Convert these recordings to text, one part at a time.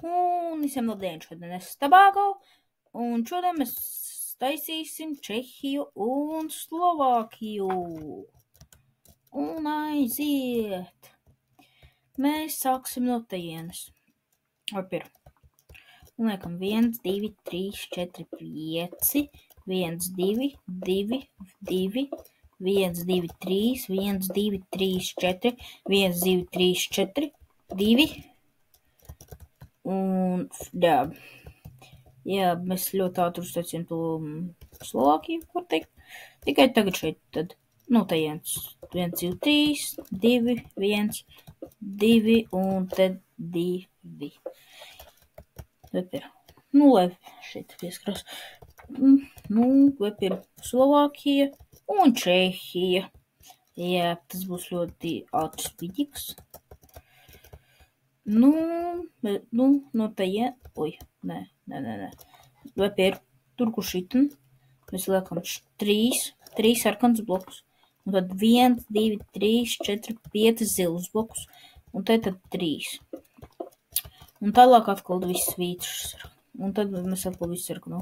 Un visiem labdien, šodien es Tobago, un šodien mēs taisīsim Čehiju un Slovākiju. Un aiziet! Mēs sāksim no tajienes. Pirmā. Un liekam 1, 2, 3, 4, 5, 1, 2, 2, 2, 1, 2, 3, 1, 2, 3, 4, 1, 2, 3, 4, 2. Un jā, mēs ļoti ātri uztaisījām to Slovākiju, var teikt. Tikai tagad šeit tad, tajienes 1, 2, 3, 2, 1, 2 un tad 2. Lai šeit pieskarās. Slovākija un Čehija. Jā, tas būs ļoti ātrs vidīgs. No tajien... Nē. Tur, kur šitan, mēs liekam 3 sarkanus blokus. Un tad 1, 2, 3, 4, 5 zilus blokus. Un tad 3. Un tālāk atkal viss svītrs. Un tad mēs atkal visu sarkanu.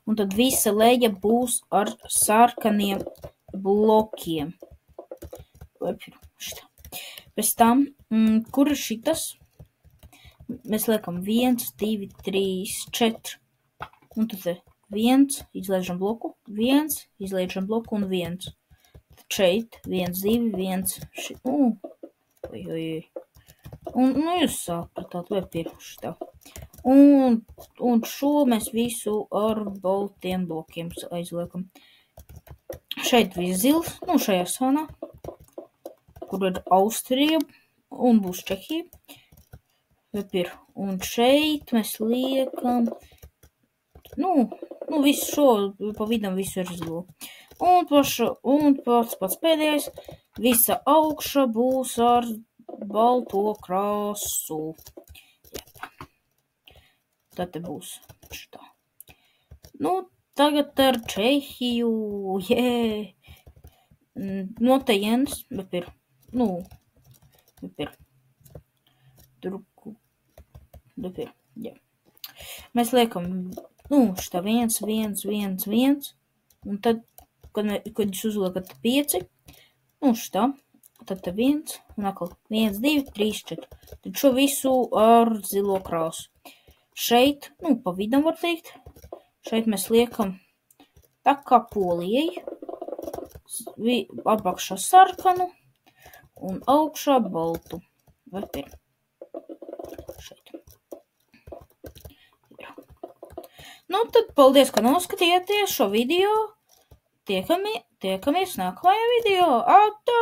Un tad visa leja būs ar sarkaniem blokiem. Pēc tam, kur ir šitas? Mēs liekam 1, 2, 3, 4. Un tad 1, izlaižam bloku, 1, izlaižam bloku un 1. Tad šeit 1, 2, 1. Un jūs sapratāt, vai pirms tā. Un šo mēs visu ar baltiem blokiem aizliekam. Šeit viss zils, šajā zonā, kur ir Austrija un būs Čehija. Un šeit mēs liekam, visu šo, pa vidam visu ir zilo. Un pats pēdējais, visa augša būs ar balto krāsu. Tad te būs šitā. Tagad ar Čehiju, no tajienes, mēs liekam, šitā 1, 1, 1, 1, un tad, kad jūs uzliekat 5, šitā, tad 1, un atkal 1, 2, 3, 4. Tad šo visu ar zilo krāsu. Šeit, pa vidam var teikt, šeit mēs liekam tā kā Polijai, apakšā sarkanu un augšā baltu. Šeit. Tad paldies, ka noskatījāties šo video. Tiekamies nākamajā video. Atā!